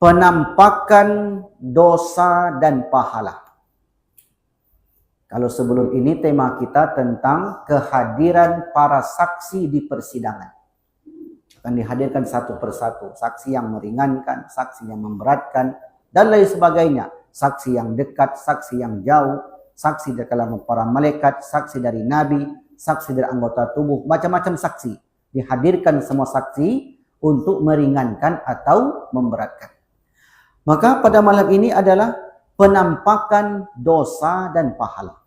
penampakan dosa dan pahala. Kalau sebelum ini tema kita tentang kehadiran para saksi di persidangan. Akan dihadirkan satu persatu. Saksi yang meringankan, saksi yang memberatkan, dan lain sebagainya. Saksi yang dekat, saksi yang jauh, saksi dari kalangan para malaikat, saksi dari nabi, saksi dari anggota tubuh, macam-macam saksi. Dihadirkan semua saksi untuk meringankan atau memberatkan. Maka pada malam ini adalah penampakan dosa dan pahala.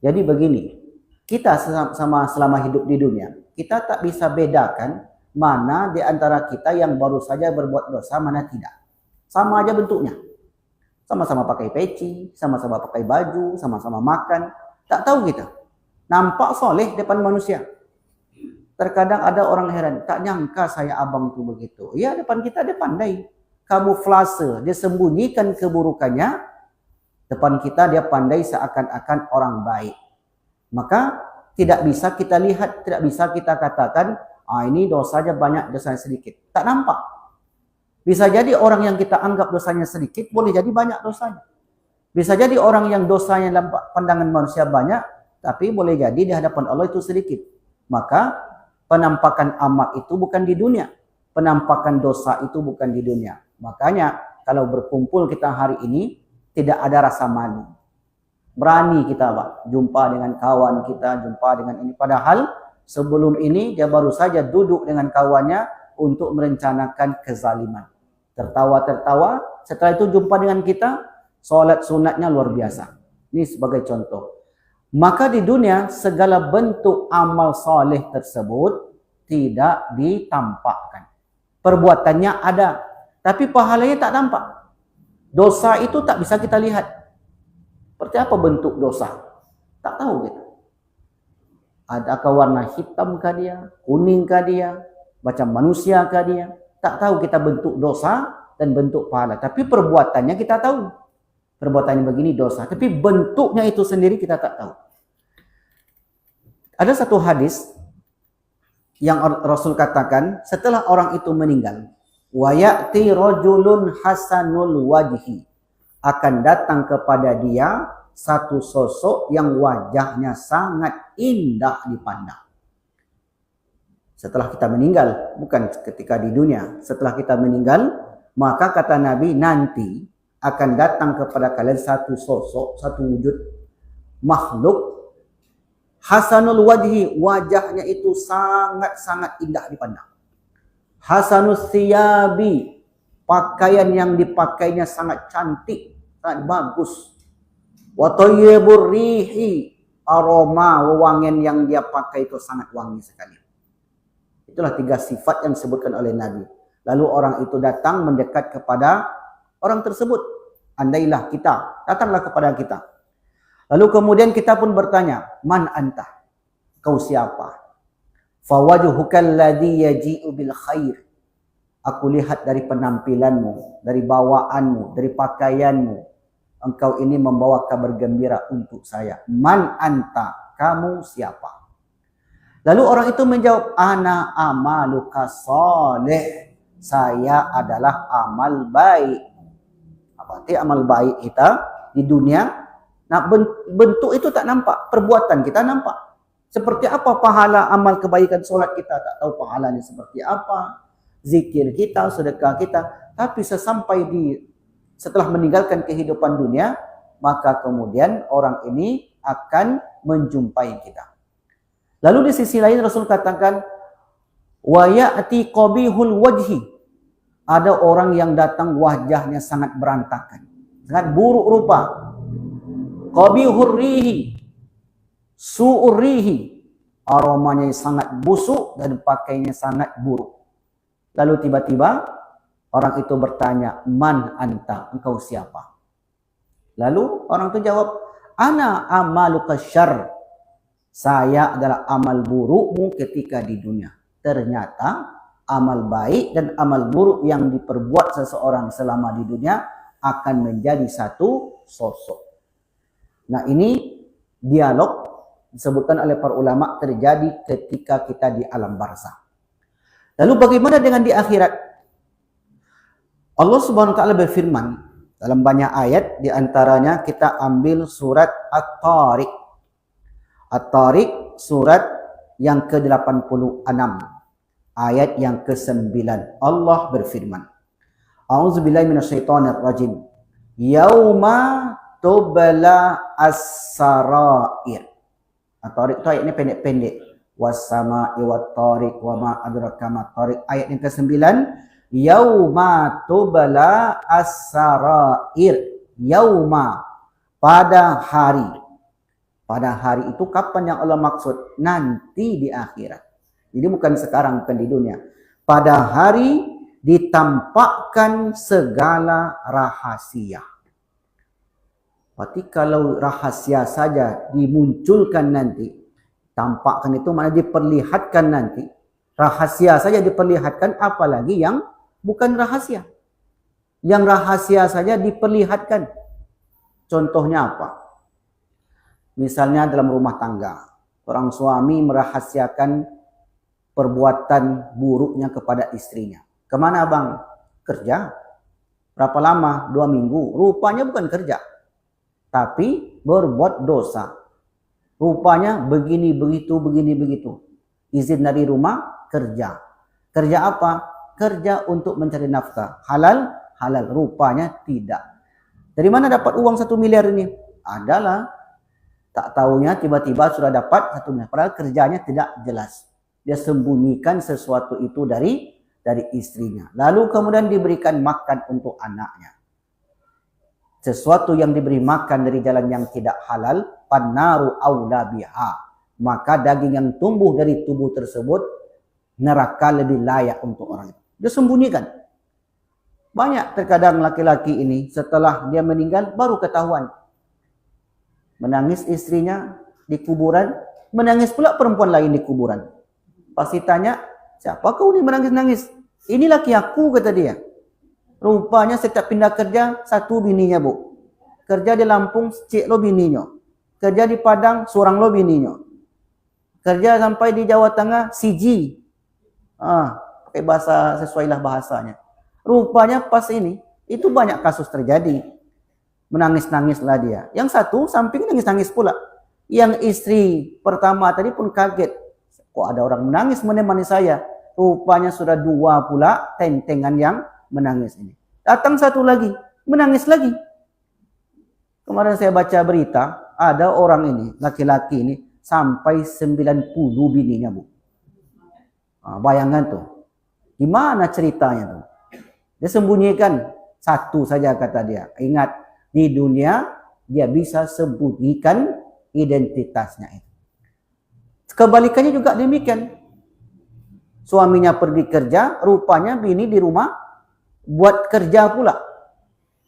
Jadi begini, kita selama hidup di dunia, kita tak bisa bedakan mana di antara kita yang baru saja berbuat dosa, mana tidak. Sama aja bentuknya. Sama-sama pakai peci, sama-sama pakai baju, sama-sama makan. Tak tahu kita. Nampak soleh depan manusia. Terkadang ada orang heran, tak nyangka saya abang itu begitu. Ya, depan kita dia pandai. Kamuflase, dia sembunyikan keburukannya. Depan kita dia pandai seakan-akan orang baik. Maka tidak bisa kita lihat, tidak bisa kita katakan, ini dosanya banyak, dosanya sedikit. Tak nampak. Bisa jadi orang yang kita anggap dosanya sedikit, boleh jadi banyak dosanya. Bisa jadi orang yang dosanya dalam pandangan manusia banyak, tapi boleh jadi di hadapan Allah itu sedikit. Maka penampakan amal itu bukan di dunia. Penampakan dosa itu bukan di dunia. Makanya kalau berkumpul kita hari ini, tidak ada rasa malu. Berani kita jumpa dengan kawan kita, jumpa dengan ini. Padahal sebelum ini dia baru saja duduk dengan kawannya untuk merencanakan kezaliman. Tertawa-tertawa, setelah itu jumpa dengan kita, solat sunatnya luar biasa. Ini sebagai contoh. Maka di dunia segala bentuk amal soleh tersebut tidak ditampakkan. Perbuatannya ada, tapi pahalanya tak nampak. Dosa itu tak bisa kita lihat. Seperti apa bentuk dosa? Tak tahu kita. Adakah warna hitam kah dia? Kuning kah dia? Macam manusia kah dia? Tak tahu kita bentuk dosa dan bentuk pahala. Tapi perbuatannya kita tahu. Perbuatannya begini dosa. Tapi bentuknya itu sendiri kita tak tahu. Ada satu hadis yang Rasul katakan setelah orang itu meninggal. Wa ya'ti rajulun hasanul wajhi, akan datang kepada dia satu sosok yang wajahnya sangat indah dipandang. Setelah kita meninggal, bukan ketika di dunia. Setelah kita meninggal, maka kata Nabi, nanti akan datang kepada kalian satu sosok, satu wujud makhluk hasanul wajhi, wajahnya itu sangat-sangat indah dipandang. Hasanus siyabi, pakaian yang dipakainya sangat cantik, sangat bagus. Wa thayyibur rihi, aroma wewangian yang dia pakai itu sangat wangi sekali. Itulah 3 sifat yang disebutkan oleh Nabi. Lalu orang itu datang mendekat kepada orang tersebut. Andailah kita, datanglah kepada kita. Lalu kemudian kita pun bertanya, man anta? Kau siapa? Fawajhukal ladzi yaji'u bil khair. Aku lihat dari penampilanmu, dari bawaanmu, dari pakaianmu, engkau ini membawa kabar gembira untuk saya. Man anta? Kamu siapa? Lalu orang itu menjawab, ana amaluka saleh. Saya adalah amal baik. Berarti amal baik kita di dunia, nah bentuk itu tak nampak, perbuatan kita nampak. Seperti apa pahala amal kebaikan solat kita, tak tahu pahalanya seperti apa. Zikir kita, sedekah kita. Tapi setelah meninggalkan kehidupan dunia, maka kemudian orang ini akan menjumpai kita. Lalu di sisi lain Rasul katakan, wa ya'ti qabihul wajhi. Ada orang yang datang wajahnya sangat berantakan, sangat buruk rupa. Qabihur rihi, su'ur rihi, aromanya sangat busuk dan pakainya sangat buruk. Lalu tiba-tiba orang itu bertanya, man anta? Engkau siapa? Lalu orang itu jawab, ana amaluka syarr. Saya adalah amal burukmu ketika di dunia. Ternyata amal baik dan amal buruk yang diperbuat seseorang selama di dunia akan menjadi satu sosok. Nah, ini dialog disebutkan oleh para ulama terjadi ketika kita di alam barzakh. Lalu bagaimana dengan di akhirat? Allah Subhanahu wa taala berfirman dalam banyak ayat, di antaranya kita ambil surat At-Tariq. At-Tariq surat yang ke-86, ayat yang ke-9. Allah berfirman, A'udzubillahi minasyaitonirrajim. Yauma tubla as-sarair. At-Tariq itu ayatnya pendek-pendek. Was-sama'i wat-tariq wa ma adraka mat-tariq. Ayat yang ke-9, yauma tubla as-sarair. Yauma, pada hari. Pada hari itu kapan yang Allah maksud? Nanti di akhirat. Jadi bukan sekarang, bukan di dunia. Pada hari ditampakkan segala rahasia. Berarti kalau rahasia saja dimunculkan nanti, tampakkan itu mana diperlihatkan nanti. Rahasia saja diperlihatkan, apalagi yang bukan rahasia. Yang rahasia saja diperlihatkan. Contohnya apa? Misalnya dalam rumah tangga, orang suami merahasiakan perbuatan buruknya kepada istrinya. Kemana bang? Kerja. Berapa lama? 2 minggu. Rupanya bukan kerja, tapi berbuat dosa. Rupanya begini begitu, begini begitu. Izin dari rumah, kerja. Kerja apa? Kerja untuk mencari nafkah. Halal? Halal. Rupanya tidak. Dari mana dapat uang 1 miliar ini? Adalah tak tahunya tiba-tiba sudah dapat 1 miliar. Padahal kerjanya tidak jelas. Dia sembunyikan sesuatu itu dari istrinya. Lalu kemudian diberikan makan untuk anaknya. Sesuatu yang diberi makan dari jalan yang tidak halal, pannaru aula biha. Maka daging yang tumbuh dari tubuh tersebut, neraka lebih layak untuk orang itu. Dia sembunyikan. Banyak terkadang laki-laki ini setelah dia meninggal baru ketahuan. Menangis istrinya di kuburan, menangis pula perempuan lain di kuburan. Pasti tanya, siapa kau ini menangis-nangis? Ini laki aku, kata dia. Rupanya setiap pindah kerja, 1 bininya bu. Kerja di Lampung, cik lo bininya. Kerja di Padang, seorang lo bininya. Kerja sampai di Jawa Tengah, siji. Pakai bahasa, sesuailah bahasanya. Rupanya pas ini, itu banyak kasus terjadi. Menangis-nangislah dia. Yang satu samping nangis-nangis pula. Yang istri pertama tadi pun kaget. Kok ada orang menangis menemani saya? Rupanya sudah 2 pula tentengan yang menangis ini. Datang satu lagi, menangis lagi. Kemarin saya baca berita, ada orang ini, laki-laki ini, sampai 90 bininya bu. Bayangkan tuh. Gimana ceritanya tuh? Dia sembunyikan 1 saja kata dia. Ingat, di dunia dia bisa sembunyikan identitasnya itu. Kebalikannya juga demikian. Suaminya pergi kerja, rupanya bini di rumah buat kerja pula.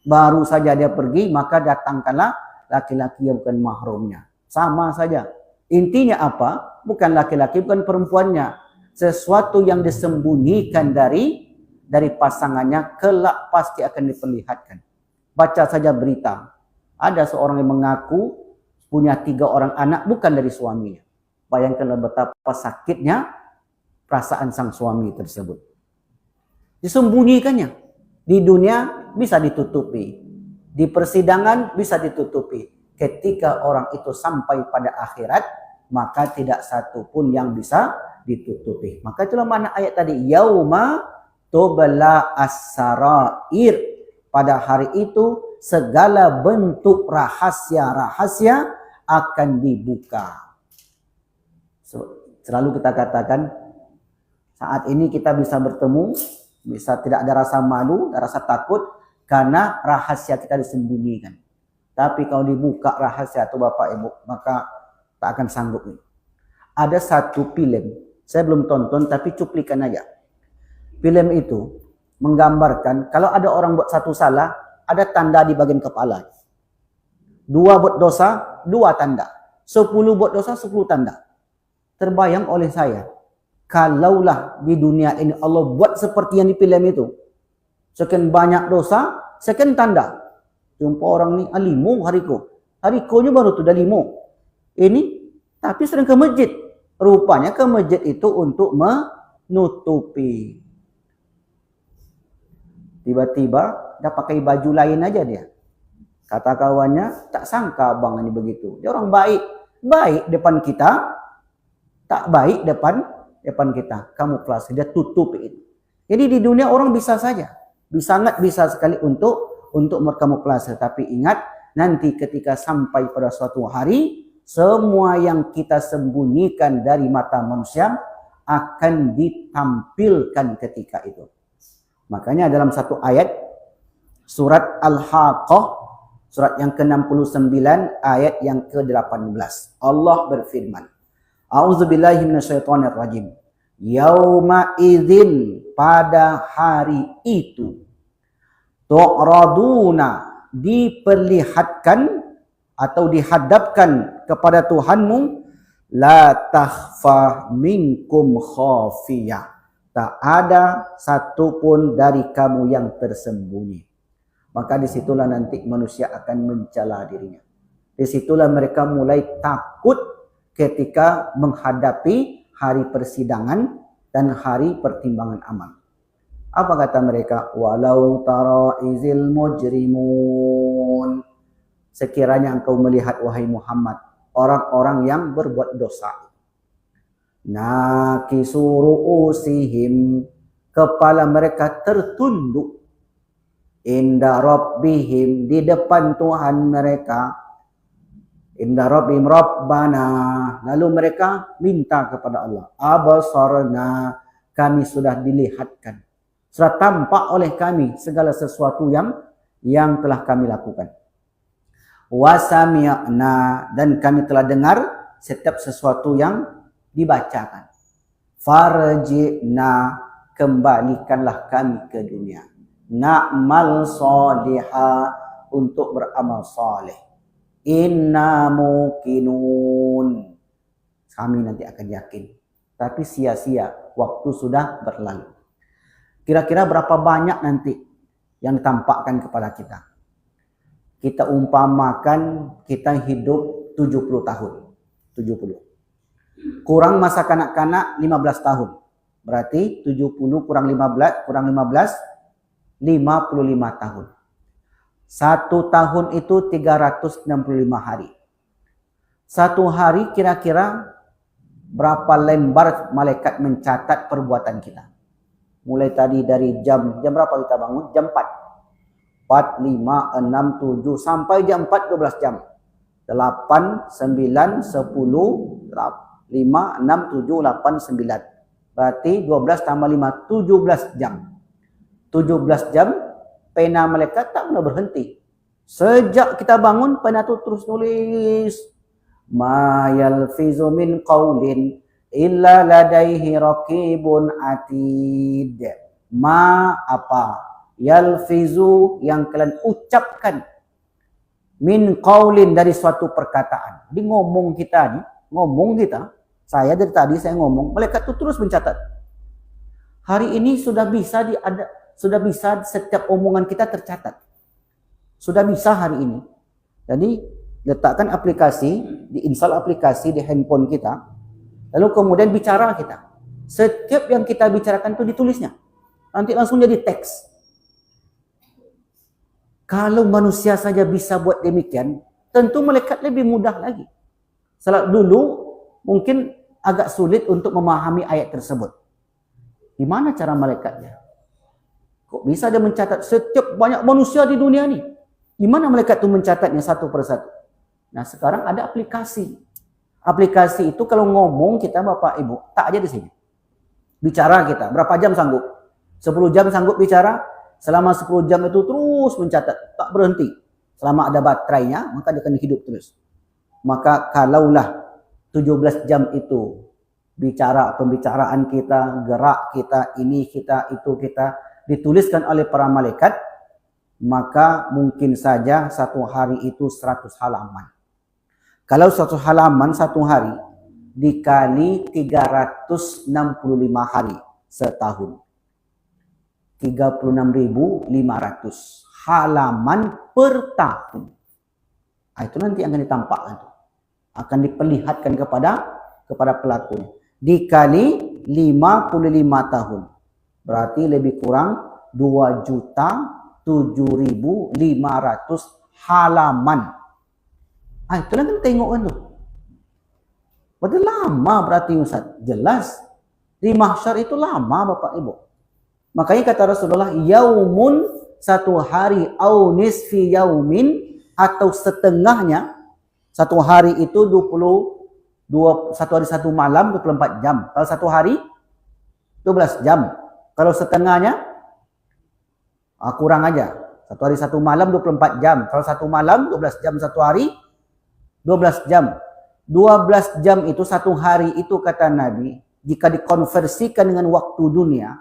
Baru saja dia pergi, maka datangkanlah laki-laki yang bukan mahramnya. Sama saja. Intinya apa? Bukan laki-laki, bukan perempuannya. Sesuatu yang disembunyikan dari pasangannya, kelak pasti akan diperlihatkan. Baca saja berita. Ada seorang yang mengaku punya 3 orang anak bukan dari suaminya. Bayangkanlah betapa sakitnya perasaan sang suami tersebut. Disembunyikannya. Di dunia bisa ditutupi. Di persidangan bisa ditutupi. Ketika orang itu sampai pada akhirat, maka tidak satu pun yang bisa ditutupi. Maka itulah makna ayat tadi. Yauma tubla as-sarair. Pada hari itu segala bentuk rahasia-rahasia akan dibuka. Selalu kita katakan, saat ini kita bisa bertemu, bisa tidak ada rasa malu, ada rasa takut, karena rahasia kita disembunyikan. Tapi kalau dibuka rahasia itu Bapak Ibu, maka tak akan sanggup. Ada satu film, saya belum tonton tapi cuplikan aja. Film itu menggambarkan kalau ada orang buat satu salah, ada tanda di bagian kepala. 2 buat dosa, 2 tanda. 10 buat dosa, 10 tanda. Terbayang oleh saya, kalaulah di dunia ini Allah buat seperti yang di film itu, sekian banyak dosa, sekian tanda. Jumpa orang ni, limo hariko. Harikonya baru tu dah 5. Ini, tapi sering ke masjid. Rupanya ke masjid itu untuk menutupi. Tiba-tiba dah pakai baju lain aja dia. Kata kawannya, tak sangka abang ini begitu. Dia orang baik. Baik depan kita, tak baik depan kita. Kamuflase, dia tutup itu. Jadi di dunia orang bisa saja. Sangat bisa sekali untuk berkamuflase. Tapi ingat, nanti ketika sampai pada suatu hari, semua yang kita sembunyikan dari mata manusia akan ditampilkan ketika itu. Makanya dalam satu ayat surat Al-Haqqah, surat yang ke-69 ayat yang ke-18, Allah berfirman, A'udzubillahi minasyaitonirrajim. Yauma idzin, pada hari itu, tu'raduna, diperlihatkan atau dihadapkan kepada Tuhanmu, la takhfa minkum khafiyah, tak ada satupun dari kamu yang tersembunyi. Maka disitulah nanti manusia akan mencela dirinya. Disitulah mereka mulai takut ketika menghadapi hari persidangan dan hari pertimbangan amal. Apa kata mereka? Walau tara izil mujrimun. Sekiranya engkau melihat, wahai Muhammad, orang-orang yang berbuat dosa. Nakisu ru'usihim, kepala mereka tertunduk, inda rabbihim, di depan Tuhan mereka, inda rabbihim rabbana, lalu mereka minta kepada Allah, abasarna, kami sudah dilihatkan, sudah tampak oleh kami segala sesuatu yang telah kami lakukan. Wasami'na, dan kami telah dengar setiap sesuatu yang dibacakan. Farji'na, kembalikanlah kami ke dunia. Na'mal sholiha, untuk beramal saleh. Inna muqinun, kami nanti akan yakin. Tapi sia-sia, waktu sudah berlalu. Kira-kira berapa banyak nanti yang ditampakkan kepada kita? Kita umpamakan kita hidup 70 tahun. 70. Kurang masa kanak-kanak 15 tahun. Berarti 70 kurang 15, 55 tahun. 1 tahun itu 365 hari. 1 hari kira-kira berapa lembar malaikat mencatat perbuatan kita? Mulai tadi dari jam berapa kita bangun? Jam 4. 4, 5, 6, 7 sampai jam 4 12 jam. 8, 9, 10, 5, 6, 7, 8, 9. Berarti 12 tambah 5, 17 jam. 17 jam, pena malaikat tak pernah berhenti. Sejak kita bangun, pena itu terus nulis. Ma yalfizu min qawlin illa ladaihi raqibun atid. Ma apa? Yalfizu, yang kalian ucapkan. Min qawlin, dari suatu perkataan. Di ngomong kita nih. Ngomong kita, saya dari tadi saya ngomong, malaikat itu terus mencatat. Hari ini sudah bisa setiap omongan kita tercatat. Sudah bisa hari ini. Jadi letakkan aplikasi, diinstal aplikasi di handphone kita, lalu kemudian bicara kita. Setiap yang kita bicarakan itu ditulisnya. Nanti langsung jadi teks. Kalau manusia saja bisa buat demikian, tentu malaikat lebih mudah lagi. Salat dulu mungkin agak sulit untuk memahami ayat tersebut. Di mana cara malaikatnya? Kok bisa dia mencatat setiap banyak manusia di dunia ini? Di mana malaikat itu mencatatnya satu persatu? Nah, sekarang ada aplikasi. Aplikasi itu kalau ngomong kita Bapak Ibu, tak aja di sini. Bicara kita, berapa jam sanggup? 10 jam sanggup bicara? Selama 10 jam itu terus mencatat, tak berhenti. Selama ada baterainya, maka dia akan hidup terus. Maka kalaulah 17 jam itu pembicaraan kita, gerak kita, ini kita, itu kita dituliskan oleh para malaikat, maka mungkin saja satu hari itu 100 halaman. Kalau 100 halaman satu hari dikali 365 hari setahun. 36.500 halaman per tahun. Itu nanti akan ditampakkan, akan diperlihatkan kepada pelakunya. Dikali 55 tahun, berarti lebih kurang 2.007.500 halaman. Itulah kan tengok kan tu. Betul lama berarti Ustaz. Jelas. Di mahsyar itu lama Bapak Ibu. Makanya kata Rasulullah, yaumun, satu hari, au nisfi yaumin, atau setengahnya. Satu hari itu 1 hari 1 malam 24 jam. Kalau satu hari 12 jam. Kalau setengahnya kurang aja. 1 hari 1 malam 24 jam. Kalau 1 malam 12 jam, 1 hari 12 jam. 12 jam itu, 1 hari itu kata Nabi, jika dikonversikan dengan waktu dunia,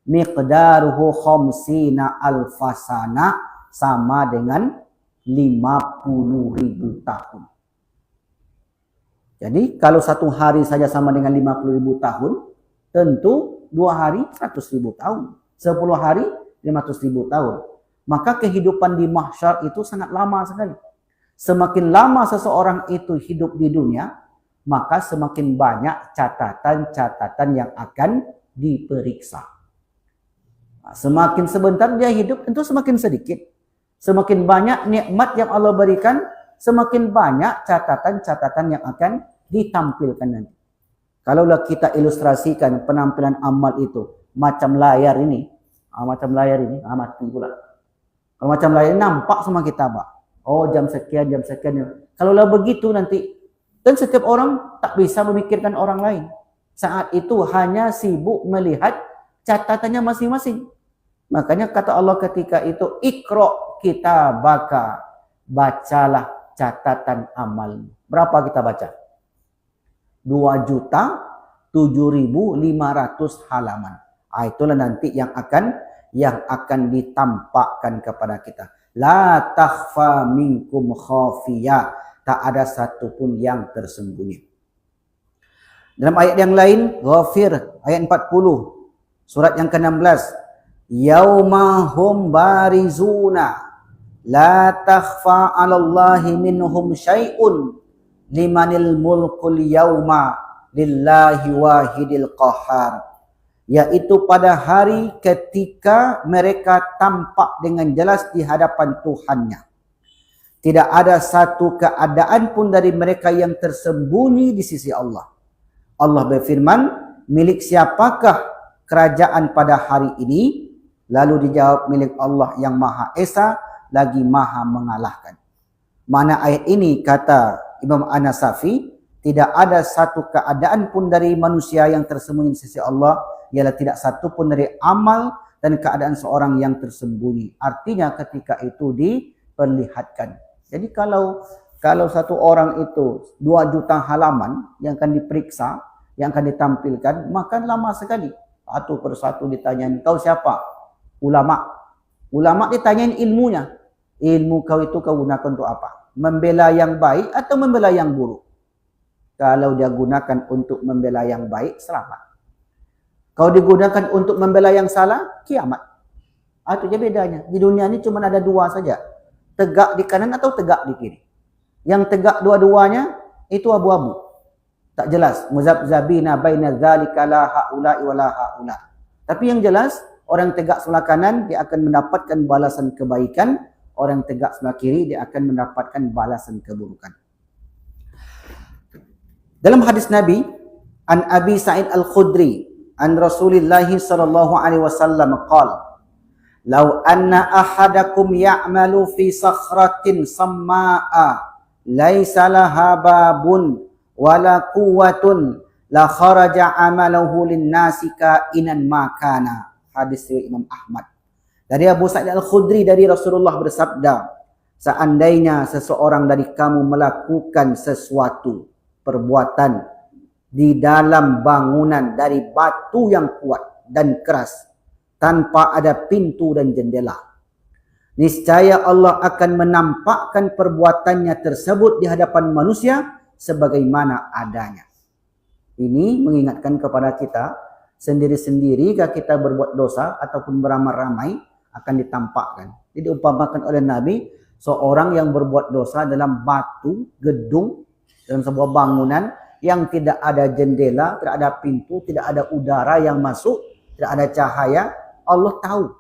miqdaruhu khamsina alfasana, sama dengan 50.000 tahun. Jadi kalau 1 hari saja sama dengan 50.000 tahun, tentu 2 hari 100.000 tahun. 10 hari 500.000 tahun. Maka kehidupan di mahsyar itu sangat lama sekali. Semakin lama seseorang itu hidup di dunia, maka semakin banyak catatan-catatan yang akan diperiksa. Semakin sebentar dia hidup, tentu semakin sedikit. Semakin banyak nikmat yang Allah berikan, semakin banyak catatan-catatan yang akan ditampilkan nanti. Kalaulah kita ilustrasikan penampilan amal itu macam layar ini, mati pula. Kalau macam layar ini nampak sama kita, Pak. Oh, jam sekian. Kalaulah begitu nanti, dan setiap orang tak bisa memikirkan orang lain. Saat itu hanya sibuk melihat catatannya masing-masing. Makanya kata Allah ketika itu, Iqra kitabaka, bacalah catatan amal. Berapa kita baca? 2.007.500 halaman. Itulah nanti yang akan ditampakkan kepada kita. La takhfa minkum khafiyah. Tak ada satupun yang tersembunyi. Dalam ayat yang lain, Ghafir, ayat 40, surat yang ke-16. Yauma hum barizuna, la takhfa 'alallahi minhum syai'un, limanil mulkul yauma, lillahi wahidil qahhar. Yaitu pada hari ketika mereka tampak dengan jelas di hadapan Tuhannya. Tidak ada satu keadaan pun dari mereka yang tersembunyi di sisi Allah. Allah berfirman, milik siapakah kerajaan pada hari ini? Lalu dijawab, milik Allah yang Maha Esa, lagi Maha mengalahkan. Mana ayat ini, kata Imam An-Nasafi, tidak ada satu keadaan pun dari manusia yang tersembunyi di sisi Allah, ialah tidak satu pun dari amal dan keadaan seorang yang tersembunyi. Artinya ketika itu diperlihatkan. Jadi kalau satu orang itu 2 juta halaman yang akan diperiksa, yang akan ditampilkan, maka lama sekali. Satu persatu ditanyain, kau siapa? Ulama. Ulama ditanyain ilmunya. Ilmu kau itu kau gunakan untuk apa? Membela yang baik atau membela yang buruk? Kalau dia gunakan untuk membela yang baik, selamat. Kalau digunakan untuk membela yang salah, kiamat. Itu je bedanya. Di dunia ini cuma ada 2 saja. Tegak di kanan atau tegak di kiri. Yang tegak dua-duanya, itu abu-abu. Tak jelas. Muzabzabina baina dzalika la haula'i wa la haula. Tapi yang jelas, orang tegak sebelah kanan, dia akan mendapatkan balasan kebaikan. Orang tegak sebelah kiri, dia akan mendapatkan balasan keburukan. Dalam hadis Nabi, an Abi Sa'id Al-Khudri, an Rasulillahi sallallahu alaihi wasallam qala, "Law anna ahadakum ya'malu fi sakhratin samma'a laisa laha babun wala quwwatun la kharaja amaluhu lin-nasi ka'inan ma kana." Hadis riwayat Imam Ahmad. Dari Abu Sa'id Al-Khudri, dari Rasulullah bersabda, seandainya seseorang dari kamu melakukan sesuatu perbuatan di dalam bangunan dari batu yang kuat dan keras, tanpa ada pintu dan jendela, niscaya Allah akan menampakkan perbuatannya tersebut di hadapan manusia sebagaimana adanya. Ini mengingatkan kepada kita, sendiri-sendiri jika kita berbuat dosa ataupun beramai-ramai akan ditampakkan. Jadi diumpamakan oleh Nabi, seorang yang berbuat dosa dalam batu, gedung, dalam sebuah bangunan yang tidak ada jendela, tidak ada pintu, tidak ada udara yang masuk, tidak ada cahaya, Allah tahu.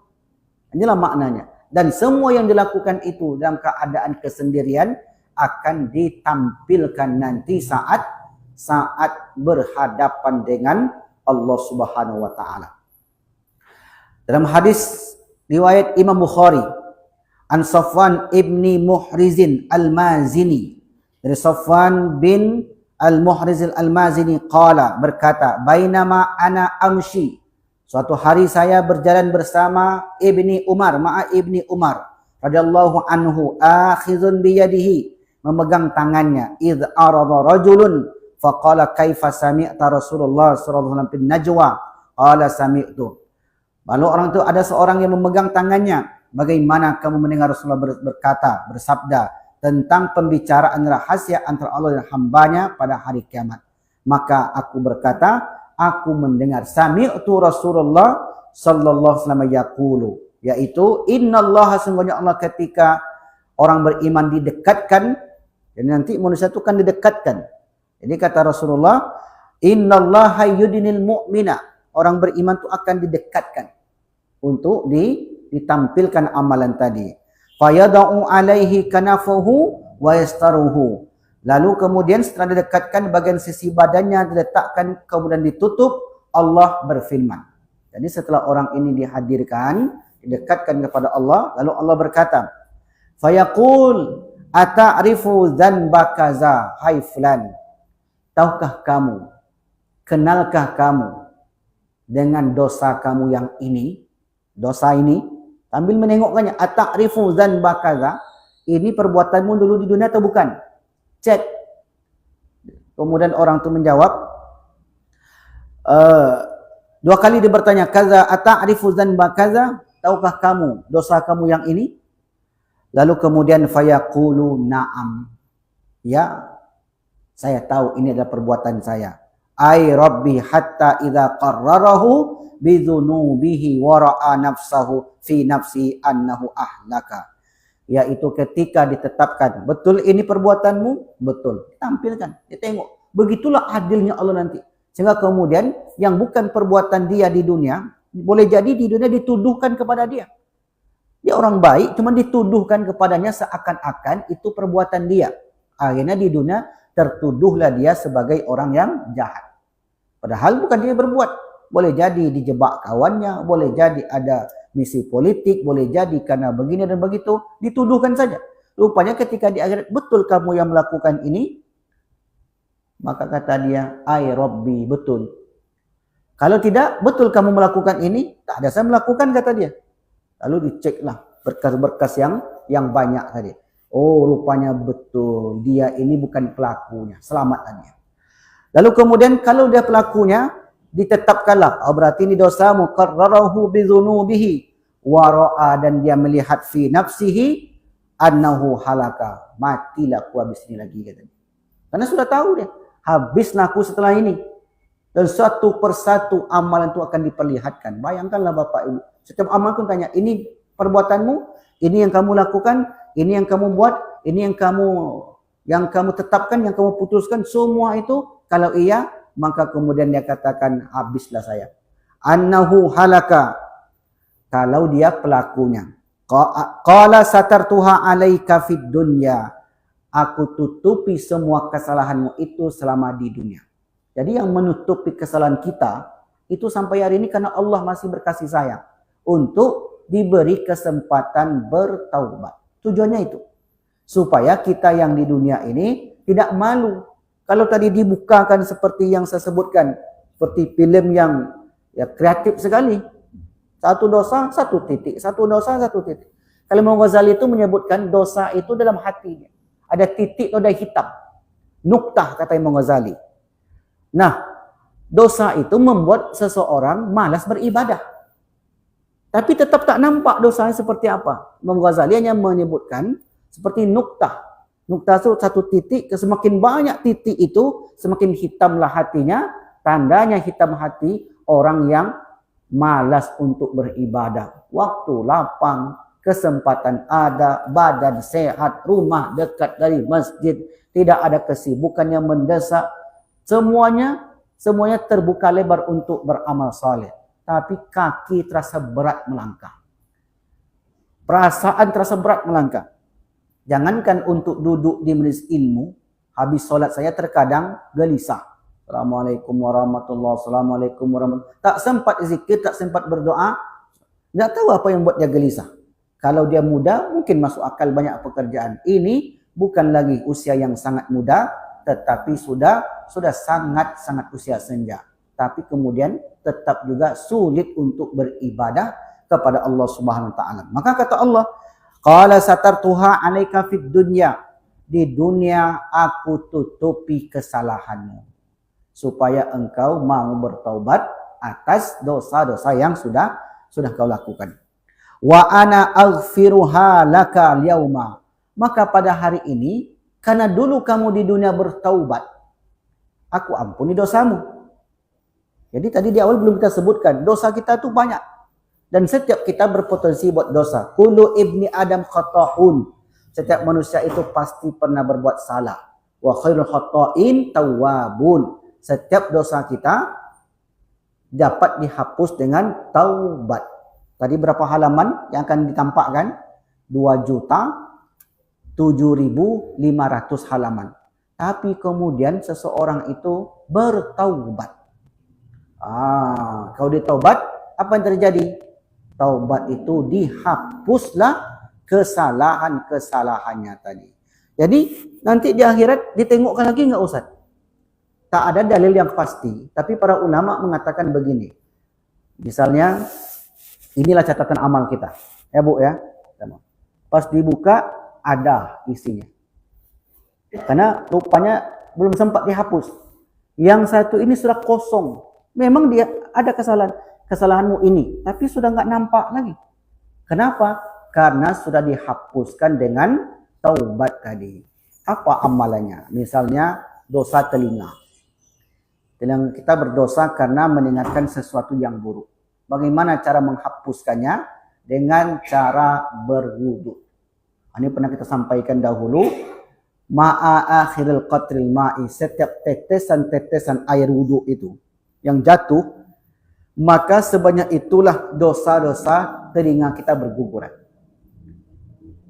Inilah maknanya. Dan semua yang dilakukan itu dalam keadaan kesendirian akan ditampilkan nanti saat berhadapan dengan Allah Subhanahu wa taala. Dalam hadis riwayat Imam Bukhari, an Safwan ibni Muhrizin al-Mazini, dari Safwan bin al-Muhrizin al-Mazini qala, berkata, bainama ana amshi, suatu hari saya berjalan bersama Ibni Umar, Ibni Umar radhiyallahu anhu, akhizun biyadihi, memegang tangannya, idh arada rajulun faqala kaifa sami'ta Rasulullah sallallahu alaihi wasallam bin najwa, qala sami'tu. Lalu orang itu, ada seorang yang memegang tangannya, bagaimana kamu mendengar Rasulullah berkata, bersabda tentang pembicaraan rahasia antara Allah dan hambanya pada hari kiamat. Maka aku berkata, aku mendengar sami'tu Rasulullah sallallahu alaihi wasallam yaqulu, yaitu innallaha, sungguhnya Allah ketika orang beriman didekatkan, dan nanti manusia itu kan didekatkan. Jadi kata Rasulullah, innallaha yudinil mu'mina, orang beriman itu akan didekatkan untuk ditampilkan amalan tadi. Fayada'u alaihi kanafuhu wa yastaruhu. Lalu kemudian setelah didekatkan bagian sisi badannya diletakkan kemudian ditutup, Allah berfirman. Jadi setelah orang ini dihadirkan, didekatkan kepada Allah, lalu Allah berkata, fayaqul ata'rifu dzanba kaza, hai fulan, tahukah kamu, kenalkah kamu dengan dosa kamu yang ini, dosa ini, sambil menengokkannya, ata'rifu dzanba kaza, ini perbuatanmu dulu di dunia atau bukan? Cek. Kemudian orang itu menjawab, dua kali dia bertanya, kaza ata'rifu dzanba kaza, tahukah kamu dosa kamu yang ini? Lalu kemudian fayaqulu na'am, ya saya tahu ini adalah perbuatan saya. Ai rabbi hatta idza qarrarahu bidzunubihi wa ra'a nafsahu fi nafsi annahu ahlaka. Yaitu ketika ditetapkan, betul ini perbuatanmu, betul, tampilkan, dia tengok. Begitulah adilnya Allah nanti. Sehingga kemudian yang bukan perbuatan dia di dunia, boleh jadi di dunia dituduhkan kepada dia. Dia orang baik, cuma dituduhkan kepadanya seakan-akan itu perbuatan dia. Akhirnya di dunia tertuduhlah dia sebagai orang yang jahat. Padahal bukan dia berbuat. Boleh jadi dijebak kawannya, boleh jadi ada misi politik, boleh jadi karena begini dan begitu, dituduhkan saja. Rupanya ketika di akhirat, betul kamu yang melakukan ini? Maka kata dia, ai Rabbi, betul. Kalau tidak, betul kamu melakukan ini? Tak ada, saya melakukan, kata dia. Lalu diceklah berkas-berkas yang banyak tadi. Oh, rupanya betul, dia ini bukan pelakunya, selamatlah dia. Lalu kemudian kalau dia pelakunya, ditetapkanlah, oh, berarti ini dosa, muqarrarahu bidzunubihi wa ra'a, dan dia melihat fi nafsihi annahu halaka, matilah aku habis ini lagi, katanya. Karena sudah tahu dia, habislah aku setelah ini. Dan satu persatu amalan itu akan diperlihatkan. Bayangkanlah Bapak Ibu, setiap amal pun tanya, ini perbuatanmu, ini yang kamu lakukan, ini yang kamu buat, ini yang kamu tetapkan, yang kamu putuskan, semua itu kalau iya, maka kemudian dia katakan, habislah saya. Annahu halaka, kalau dia pelakunya. Qala satartuha alaika fid dunya, aku tutupi semua kesalahanmu itu selama di dunia. Jadi yang menutupi kesalahan kita itu sampai hari ini karena Allah masih berkasih sayang untuk diberi kesempatan bertaubat. Tujuannya itu supaya kita yang di dunia ini tidak malu. Kalau tadi dibukakan seperti yang saya sebutkan, seperti film yang ya kreatif sekali. Satu dosa, satu titik. Satu dosa, satu titik. Kalau Imam Ghazali itu menyebutkan dosa itu dalam hatinya. Ada titik, ada hitam. Nuktah, kata Imam Ghazali. Nah, dosa itu membuat seseorang malas beribadah. Tapi tetap tak nampak dosanya seperti apa. Imam Ghazali hanya menyebutkan seperti nuktah. Nuktah itu satu titik, semakin banyak titik itu, semakin hitamlah hatinya. Tandanya hitam hati orang yang malas untuk beribadah. Waktu lapang, kesempatan ada, badan sehat, rumah dekat dari masjid, tidak ada kesibukan yang mendesak. Semuanya terbuka lebar untuk beramal saleh. Tapi kaki terasa berat melangkah. Perasaan terasa berat melangkah. Jangankan untuk duduk di majelis ilmu, habis solat saya terkadang gelisah. Assalamualaikum warahmatullahi wabarakatuh. Assalamualaikum warahmatullahi wabarakatuh. Tak sempat zikir, tak sempat berdoa. Tak tahu apa yang buat dia gelisah. Kalau dia muda, mungkin masuk akal banyak pekerjaan. Ini bukan lagi usia yang sangat muda, tetapi sudah sangat-sangat usia senja. Tapi kemudian tetap juga sulit untuk beribadah kepada Allah Subhanahu wa taala. Maka kata Allah, qala satartuha 'alaika fid dunya. Di dunia aku tutupi kesalahanmu supaya engkau mau bertaubat atas dosa-dosa yang sudah kau lakukan. Wa ana aghfiruha laka al-yauma. Maka pada hari ini, karena dulu kamu di dunia bertaubat, aku ampuni dosamu. Jadi tadi di awal belum kita sebutkan, dosa kita itu banyak. Dan setiap kita berpotensi buat dosa. Kullu ibni Adam khata'un. Setiap manusia itu pasti pernah berbuat salah. Wa khairul khata'in tawwabun. Setiap dosa kita dapat dihapus dengan taubat. Tadi berapa halaman yang akan ditampakkan? 2.007.500 halaman. Tapi kemudian seseorang itu bertaubat. Kalau ditaubat, apa yang terjadi? Taubat itu dihapuslah kesalahan-kesalahannya tadi. Jadi nanti di akhirat ditengokkan lagi enggak Ustaz? Tak ada dalil yang pasti, tapi para ulama mengatakan begini. Misalnya, inilah catatan amal kita. Ya Bu ya. Pas dibuka ada isinya. Karena rupanya belum sempat dihapus. Yang satu ini sudah kosong. Memang dia ada kesalahanmu ini, tapi sudah nggak nampak lagi. Kenapa? Karena sudah dihapuskan dengan taubat tadi. Apa amalannya? Misalnya dosa telinga. Kita berdosa karena mendengarkan sesuatu yang buruk. Bagaimana cara menghapuskannya? Dengan cara berwudu. Ini pernah kita sampaikan dahulu. Ma'a akhiril qatril ma'i. Setiap tetesan-tetesan air wudu itu yang jatuh, maka sebanyak itulah dosa-dosa telinga kita berguguran.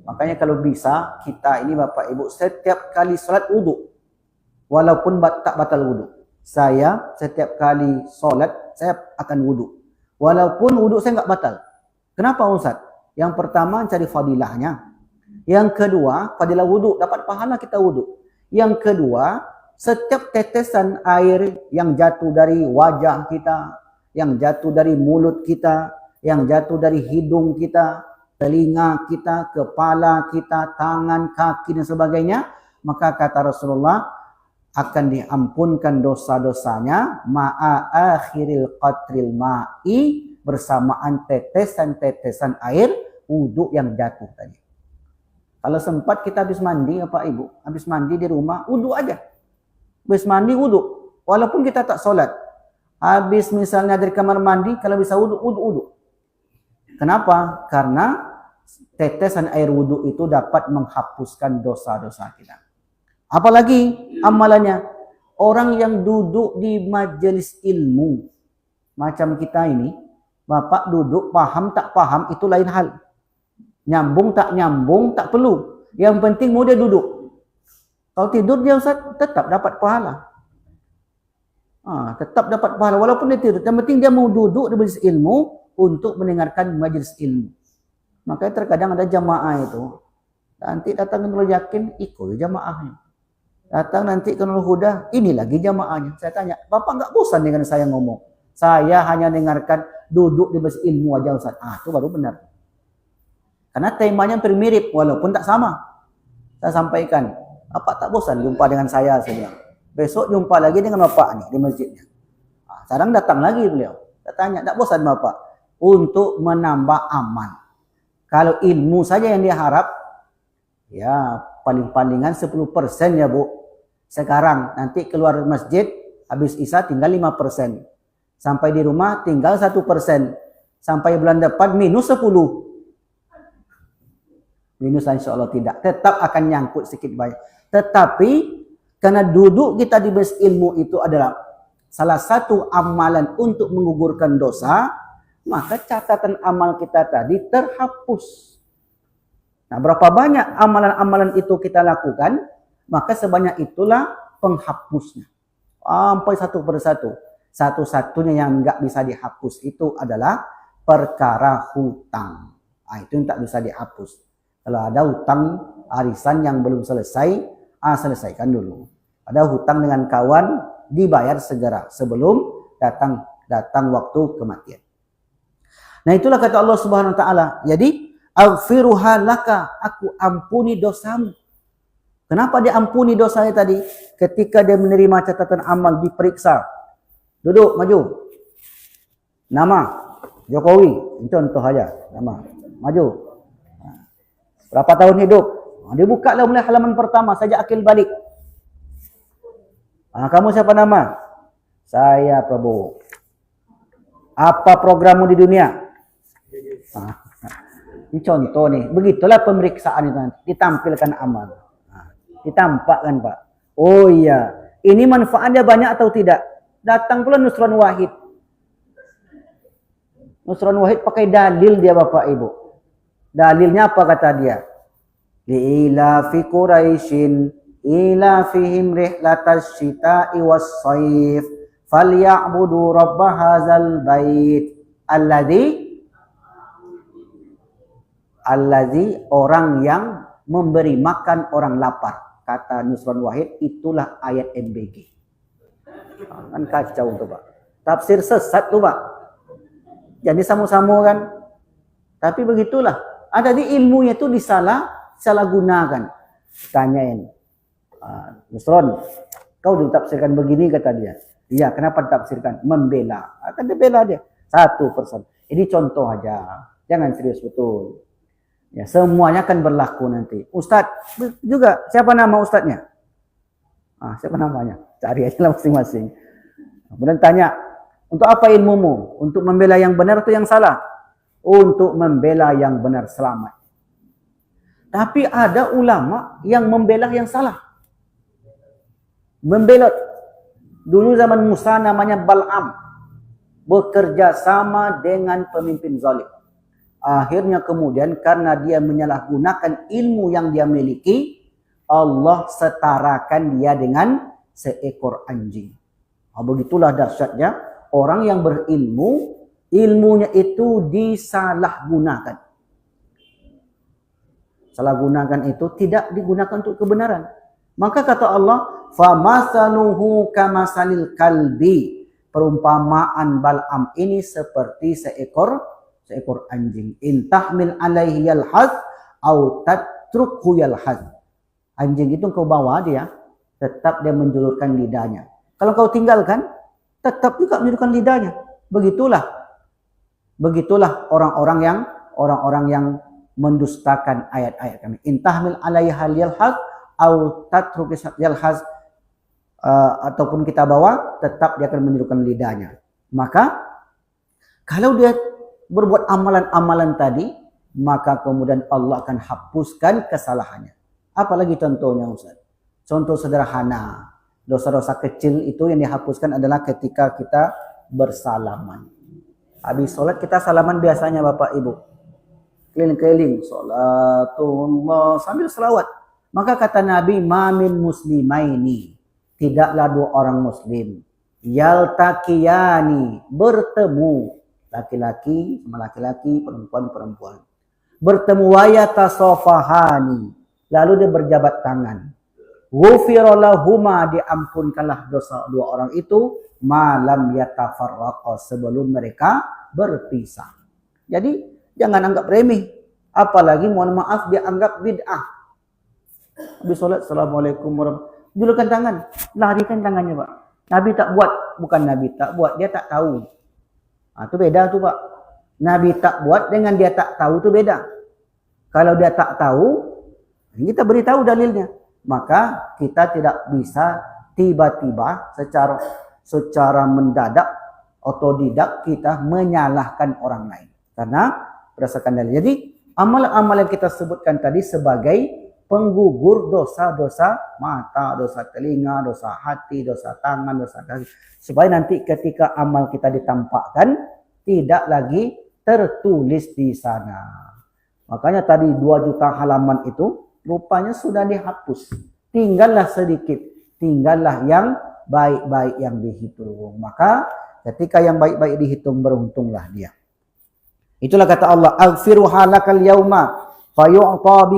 Makanya kalau bisa, kita ini Bapak Ibu, setiap kali salat wudu, walaupun tak batal wudu, saya setiap kali salat, saya akan wudu. Walaupun wudu saya nggak batal. Kenapa Ustaz? Yang pertama, cari fadilahnya. Yang kedua, fadilah wudu, dapat pahala kita wudu. Yang kedua, setiap tetesan air yang jatuh dari wajah kita, yang jatuh dari mulut kita, yang jatuh dari hidung kita, telinga kita, kepala kita, tangan, kaki dan sebagainya, maka kata Rasulullah akan diampunkan dosa-dosanya ma'a akhiril qatril ma'i, bersamaan tetesan-tetesan air wudu yang jatuh tadi. Kalau sempat kita habis mandi Bapak Ibu, habis mandi di rumah, wudu aja. Habis mandi wudu, walaupun kita tak solat. Habis misalnya dari kamar mandi, kalau bisa wudu. Kenapa? Karena tetesan air wudu itu dapat menghapuskan dosa-dosa kita. Apalagi amalannya, orang yang duduk di majelis ilmu macam kita ini, Bapak duduk paham tak paham itu lain hal. Nyambung tak nyambung tak perlu. Yang penting mau dia duduk. Kalau tidur dia Ustaz tetap dapat pahala. Tetap dapat pahala walaupun dia tidur. Yang penting dia mau duduk di majelis ilmu untuk mendengarkan majelis ilmu. Makanya terkadang ada jamaah itu. Nanti datang ke Nurul Yakin, ikut jamaahnya. Datang nanti ke Nurul Huda, ini lagi jamaahnya. Saya tanya, Bapak enggak bosan dengan saya ngomong? Saya hanya dengarkan duduk di majelis ilmu aja Ustaz. Itu baru benar. Karena temanya hampir mirip walaupun tak sama. Saya sampaikan, Bapak tak bosan jumpa dengan saya bilang. Besok jumpa lagi dengan Bapak nih di masjidnya. Sekarang datang lagi beliau. Saya tanya, tak bosan Bapak? Untuk menambah aman. Kalau ilmu saja yang diharap, ya paling-palingan 10% ya Bu. Sekarang nanti keluar masjid, habis Isya tinggal 5%. Sampai di rumah tinggal 1%. Sampai bulan depan minus 10%. Minus insya Allah tidak. Tetap akan nyangkut sedikit banyak. Tetapi karena duduk kita di majelis ilmu itu adalah salah satu amalan untuk menggugurkan dosa, maka catatan amal kita tadi terhapus. Nah, berapa banyak amalan-amalan itu kita lakukan, maka sebanyak itulah penghapusnya. Sampai satu persatu. Satu-satunya yang nggak bisa dihapus itu adalah perkara hutang. Nah, itu yang tak bisa dihapus. Kalau ada hutang arisan yang belum selesai, selesaikan dulu. Ada hutang dengan kawan, dibayar segera sebelum datang waktu kematian. Nah, itulah kata Allah Subhanahu wa taala. Jadi, aghfiruha laka, aku ampuni dosamu. Kenapa dia ampuni dosanya tadi? Ketika dia menerima catatan amal, diperiksa. Duduk, maju. Nama Jokowi, contoh aja. Nama, maju. Berapa tahun hidup? Dia buka lah mulai halaman pertama, saja akil balik. Kamu siapa nama? Saya Prabowo. Apa programmu di dunia? Ini contoh nih. Begitulah pemeriksaan itu nanti. Ditampilkan amal. Ditampakkan, Pak. Oh iya. Ini manfaatnya banyak atau tidak? Datang pula Nusron Wahid. Nusron Wahid pakai dalil dia, Bapak Ibu. Dalilnya apa kata dia? Li'ila fi Quraisyin ila fihim rihlatas syita'i was-sayf falya'budu rabb hadzal bait alladzi orang yang memberi makan orang lapar. Kata Nusron Wahid, itulah ayat MBG. Kan kacau tuh, Pak. Tafsir sesat tuh, Pak. Jadi sama-sama kan. Tapi begitulah. Ada di ilmunya itu salah gunakan. Tanyain. Nusron, kau ditafsirkan begini kata dia. Iya, kenapa ditafsirkan? Membela. Akan dibela dia. Satu persen. Ini contoh aja. Jangan serius betul. Ya, semuanya akan berlaku nanti. Ustadz juga, siapa nama ustadznya? Siapa namanya? Cari aja lah masing-masing. Kemudian tanya, untuk apa ilmumu? Untuk membela yang benar atau yang salah? Untuk membela yang benar, selamat. Tapi ada ulama yang membela yang salah. Membelot. Dulu zaman Musa namanya Bal'am. Bekerja sama dengan pemimpin zalim. Akhirnya kemudian karena dia menyalahgunakan ilmu yang dia miliki, Allah setarakan dia dengan seekor anjing. Begitulah dahsyatnya orang yang berilmu, ilmunya itu disalahgunakan. Salahgunakan itu tidak digunakan untuk kebenaran. Maka kata Allah, "Famasaluhu kamasalil kalbi." Perumpamaan Bal'am ini seperti seekor anjing. In tahmil alaihi yalhaz au tatrukhu yalhaz. Anjing itu kau bawa dia, tetap dia menjulurkan lidahnya. Kalau kau tinggalkan, tetap juga menjulurkan lidahnya. Begitulah orang-orang yang mendustakan ayat-ayat kami. In tahmil alaihi yalhaz au tatrukhu yalhaz, ataupun kita bawa, tetap dia akan menjulurkan lidahnya. Maka kalau dia berbuat amalan-amalan tadi, maka kemudian Allah akan hapuskan kesalahannya. Apalagi contohnya, Ustaz? Contoh sederhana. Dosa-dosa kecil itu yang dihapuskan adalah ketika kita bersalaman. Habis sholat kita salaman biasanya, Bapak Ibu. Keliling-keliling. Sholatullah sambil selawat. Maka kata Nabi, mamin muslimaini. Tidaklah dua orang muslim. Yaltaqiyani. Bertemu. Laki-laki sama laki-laki, perempuan-perempuan. Bertemu wayatasofahani. Lalu dia berjabat tangan. Ghufirallahuma, diampunkanlah dosa dua orang itu. Malam yatafarraqa, sebelum mereka berpisah. Jadi jangan anggap remeh. Apalagi mohon maaf dianggap bid'ah. Habis sholat, assalamualaikum warahmatullahi wabarakatuh. Julurkan tangan, larikan tangannya, Pak. Nabi tak buat, bukan Nabi tak buat, dia tak tahu. Itu beda tuh, Pak. Nabi tak buat dengan dia tak tahu itu beda. Kalau dia tak tahu, kita beritahu dalilnya. Maka kita tidak bisa tiba-tiba secara mendadak, otodidak kita menyalahkan orang lain. Karena berdasarkan dalil. Jadi amalan-amalan yang kita sebutkan tadi sebagai penggugur dosa-dosa mata, dosa telinga, dosa hati, dosa tangan, dosa kaki. Supaya nanti ketika amal kita ditampakkan, tidak lagi tertulis di sana. Makanya tadi 2 juta halaman itu rupanya sudah dihapus. Tinggallah sedikit, tinggallah yang baik-baik yang dihitung. Maka ketika yang baik-baik dihitung, beruntunglah dia. Itulah kata Allah, aghfiru halakal yauma fayu'ta bi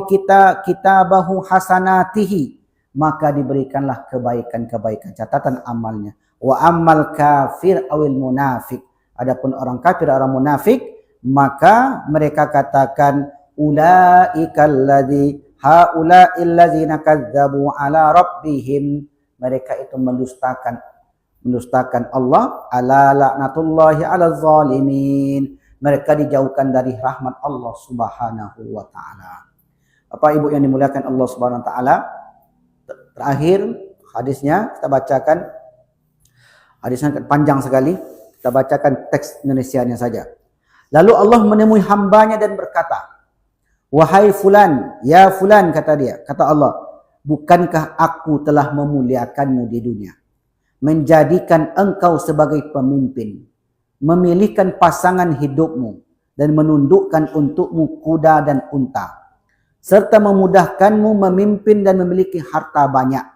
kitabahu hasanatihi, maka diberikanlah kebaikan-kebaikan catatan amalnya. Wa ammal kafir awil munafik, adapun orang kafir, orang munafik, maka mereka katakan ulaikal ladzi haula'il ladzina kadzdzabu ala rabbihim, mereka itu mendustakan Allah, ala laknatullahi ala zalimin, mereka dijauhkan dari rahmat Allah Subhanahu wa taala. Bapak Ibu yang dimuliakan Allah Subhanahu wa taala, terakhir hadisnya kita bacakan. Hadisnya panjang sekali, kita bacakan teks Indonesianya saja. Lalu Allah menemui hambanya dan berkata, wahai fulan, ya fulan, kata dia, kata Allah, bukankah aku telah memuliakanmu di dunia, menjadikan engkau sebagai pemimpin, memilihkan pasangan hidupmu, dan menundukkan untukmu kuda dan unta, serta memudahkanmu memimpin dan memiliki harta banyak.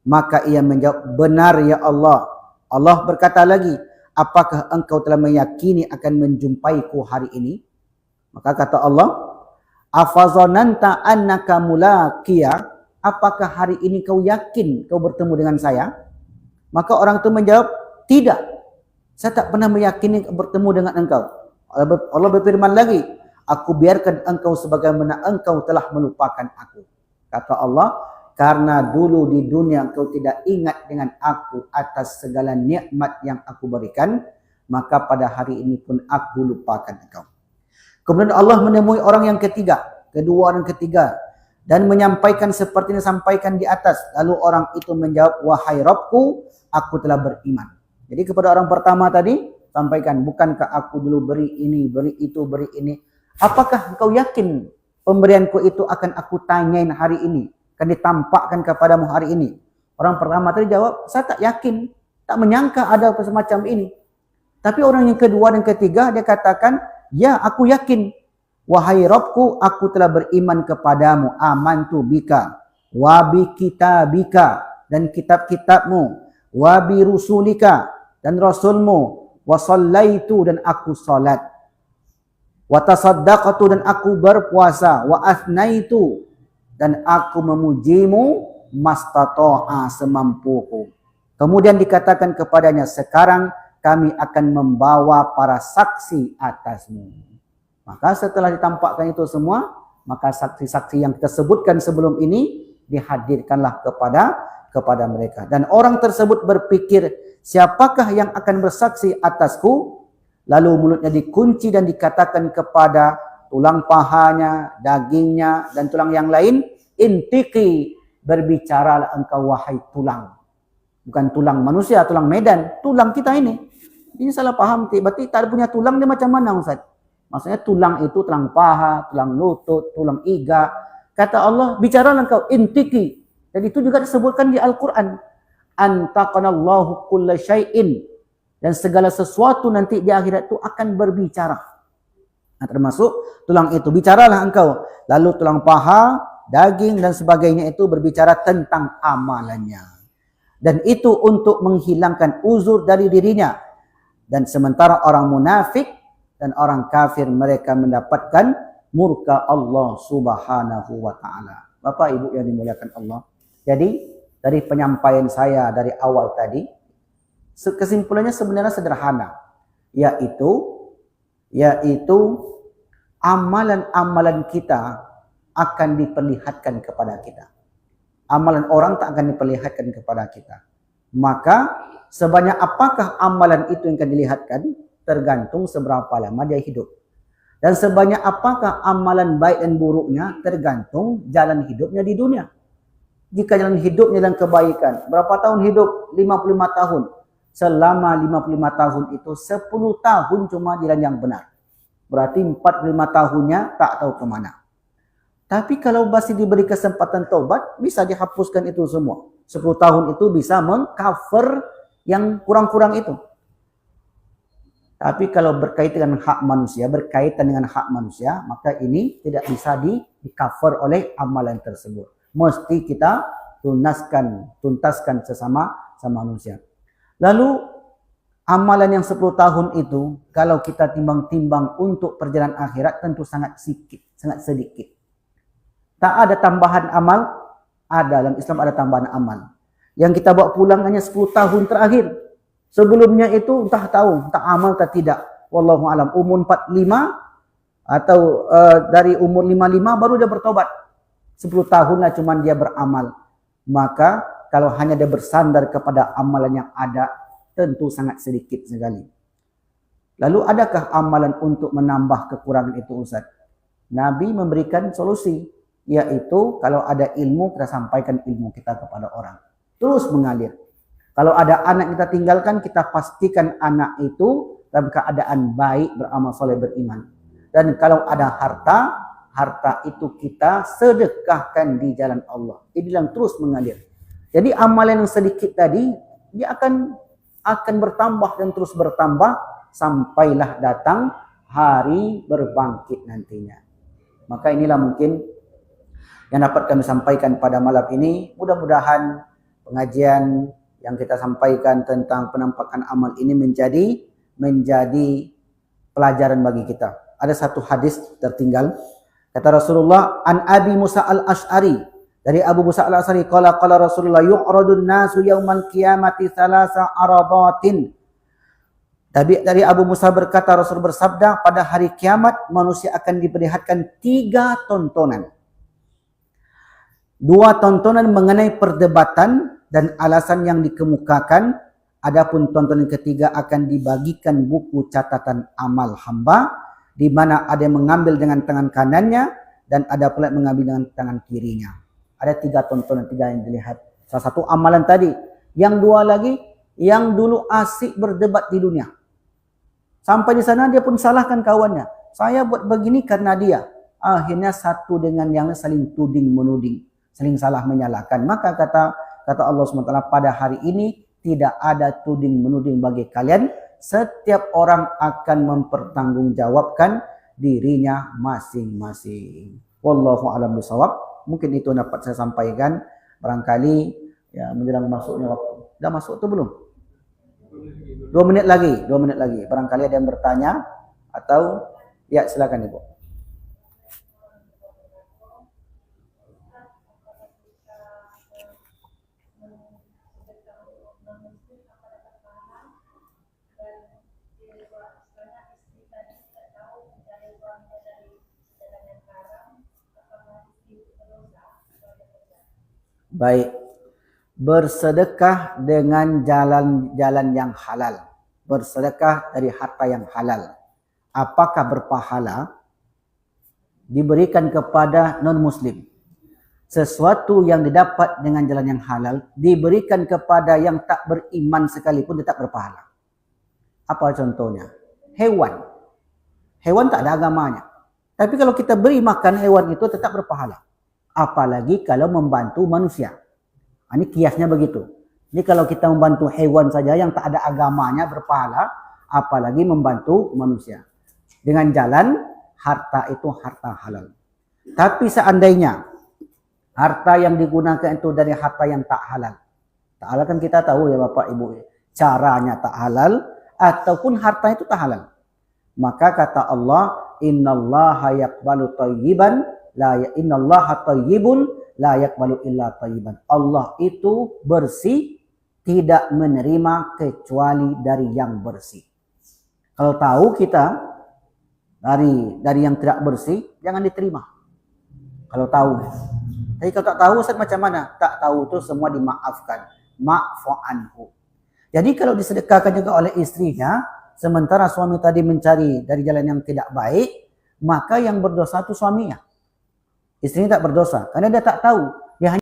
Maka ia menjawab, benar ya Allah. Allah berkata lagi, apakah engkau telah meyakini akan menjumpaiku hari ini? Maka kata Allah, afazananta annaka mulaqiya, apakah hari ini kau yakin kau bertemu dengan saya? Maka orang itu menjawab, tidak, saya tak pernah meyakini bertemu dengan engkau. Allah berfirman lagi, aku biarkan engkau sebagaimana engkau telah melupakan aku. Kata Allah, karena dulu di dunia engkau tidak ingat dengan aku atas segala nikmat yang aku berikan, maka pada hari ini pun aku lupakan engkau. Kemudian Allah menemui orang yang ketiga, kedua orang ketiga, dan menyampaikan seperti yang disampaikan di atas. Lalu orang itu menjawab, wahai Rabbku, aku telah beriman. Jadi kepada orang pertama tadi, sampaikan, bukankah aku dulu beri ini, beri itu, beri ini. Apakah engkau yakin pemberianku itu akan aku tanyain hari ini, akan ditampakkan kepadamu hari ini? Orang pertama tadi jawab, saya tak yakin, tak menyangka ada semacam ini. Tapi orang yang kedua dan ketiga, dia katakan, ya aku yakin. Wahai Rabbku, aku telah beriman kepadamu, amantu bika, wabi kitabika, dan kitab-kitabmu, wabi rusulika, dan rasulmu, wasallaitu, dan aku salat, watasaddaqatu, dan aku berpuasa, wa athnaitu, dan aku memujimu, mastata'a, semampuku. Kemudian dikatakan kepadanya, sekarang kami akan membawa para saksi atasmu. Maka setelah ditampakkan itu semua, maka saksi-saksi yang kita sebutkan sebelum ini dihadirkanlah kepada mereka. Dan orang tersebut berpikir, siapakah yang akan bersaksi atasku? Lalu mulutnya dikunci dan dikatakan kepada tulang pahanya, dagingnya, dan tulang yang lain, intiki, berbicaralah engkau wahai tulang. Bukan tulang manusia, tulang medan, tulang kita ini. Ini salah paham, berarti tak punya tulang dia macam mana Ustaz? Maksudnya tulang itu tulang paha, tulang lutut, tulang iga. Kata Allah, bicaralah engkau, intiki. Dan itu juga disebutkan di Al-Quran. Antaqanallahu kulla syai'in. Dan segala sesuatu nanti di akhirat itu akan berbicara. Nah, termasuk tulang itu. Bicaralah engkau. Lalu tulang paha, daging dan sebagainya itu berbicara tentang amalannya. Dan itu untuk menghilangkan uzur dari dirinya. Dan sementara orang munafik dan orang kafir, mereka mendapatkan murka Allah Subhanahu wa taala. Bapak Ibu yang dimuliakan Allah. Jadi dari penyampaian saya dari awal tadi, kesimpulannya sebenarnya sederhana, yaitu amalan-amalan kita akan diperlihatkan kepada kita. Amalan orang tak akan diperlihatkan kepada kita. Maka sebanyak apakah amalan itu yang akan dilihatkan, tergantung seberapa lama dia hidup. Dan sebanyak apakah amalan baik dan buruknya, tergantung jalan hidupnya di dunia. Jika jalan hidupnya dalam kebaikan, berapa tahun hidup? 55 tahun. Selama 55 tahun itu, 10 tahun cuma jalan yang benar. Berarti 45 tahunnya tak tahu kemana. Tapi kalau masih diberi kesempatan taubat, bisa dihapuskan itu semua. 10 tahun itu bisa mengcover yang kurang-kurang itu. Tapi kalau berkaitan dengan hak manusia, maka ini tidak bisa di-cover oleh amalan tersebut. Mesti kita tuntaskan sesama manusia. Lalu amalan yang 10 tahun itu, kalau kita timbang-timbang untuk perjalanan akhirat, tentu sangat sedikit. Tak ada tambahan amal, dalam Islam ada tambahan amal. Yang kita bawa pulang hanya 10 tahun terakhir. Sebelumnya itu entah amal atau tidak. Wallahu alam. Umur 45 atau dari umur 55 baru dia bertobat. 10 tahun lah cuman dia beramal. Maka kalau hanya dia bersandar kepada amalan yang ada, tentu sangat sedikit sekali. Lalu adakah amalan untuk menambah kekurangan itu, Ustaz? Nabi memberikan solusi, yaitu kalau ada ilmu, kita sampaikan ilmu kita kepada orang. Terus mengalir. Kalau ada anak kita tinggalkan, kita pastikan anak itu dalam keadaan baik, beramal soleh, beriman. Dan kalau ada harta itu kita sedekahkan di jalan Allah. Ini yang terus mengalir. Jadi amalan yang sedikit tadi, dia akan bertambah dan terus bertambah sampailah datang hari berbangkit nantinya. Maka inilah mungkin yang dapat kami sampaikan pada malam ini. Mudah-mudahan pengajian yang kita sampaikan tentang penampakan amal ini menjadi pelajaran bagi kita. Ada satu hadis tertinggal. Kata Rasulullah, an Abi Musa al-Ash'ari, dari Abu Musa al-Ash'ari, qala Rasulullah, yu'radun nasu yaumal qiyamati thalatha arabatin. Dari Abu Musa berkata, Rasul bersabda, pada hari kiamat manusia akan diperlihatkan 3 tontonan. 2 tontonan mengenai perdebatan dan alasan yang dikemukakan. Adapun tontonan ketiga akan dibagikan buku catatan amal hamba, di mana ada yang mengambil dengan tangan kanannya dan ada pula yang mengambil dengan tangan kirinya. Ada 3 tontonan, 3 yang dilihat. Salah satu amalan tadi. Yang 2 lagi, yang dulu asik berdebat di dunia. Sampai di sana dia pun salahkan kawannya. Saya buat begini karena dia. Akhirnya satu dengan yang lain saling tuding menuding, saling salah menyalahkan. Maka kata Allah SWT, pada hari ini tidak ada tuding menuding bagi kalian. Setiap orang akan mempertanggungjawabkan dirinya masing-masing. Wallahu a'lam bishawab. Mungkin itu dapat saya sampaikan. Barangkali ya menjelang masuknya waktu. Dah masuk tu belum? 2 menit lagi. Barangkali ada yang bertanya atau ya silakan Ibu. Baik, bersedekah dengan jalan yang halal. Bersedekah dari harta yang halal. Apakah berpahala? Diberikan kepada non-muslim. Sesuatu yang didapat dengan jalan yang halal, diberikan kepada yang tak beriman sekalipun tetap berpahala. Apa contohnya? Hewan. Hewan tak ada agamanya. Tapi kalau kita beri makan hewan itu tetap berpahala. Apalagi kalau membantu manusia. Ini kiasnya begitu. Ini kalau kita membantu hewan saja yang tak ada agamanya berpahala, apalagi membantu manusia. Dengan jalan harta itu harta halal. Tapi seandainya harta yang digunakan itu dari harta yang tak halal. Tak halal kan kita tahu ya Bapak Ibu. Caranya tak halal ataupun harta itu tak halal. Maka kata Allah, innallaha yaqbalu thayyiban innallaha thayyibun la yaqbalu illa thayyiban. Allah itu bersih, tidak menerima kecuali dari yang bersih. Kalau tahu kita dari yang tidak bersih, jangan diterima. Kalau tahu. Tapi kalau tak tahu, Ustaz macam mana? Tak tahu itu semua dimaafkan. Ma'fu anhu. Jadi kalau disedekahkan juga oleh istrinya, sementara suami tadi mencari dari jalan yang tidak baik, maka yang berdosa itu suaminya. Istrinya tak berdosa karena dia tak tahu. Dia hanya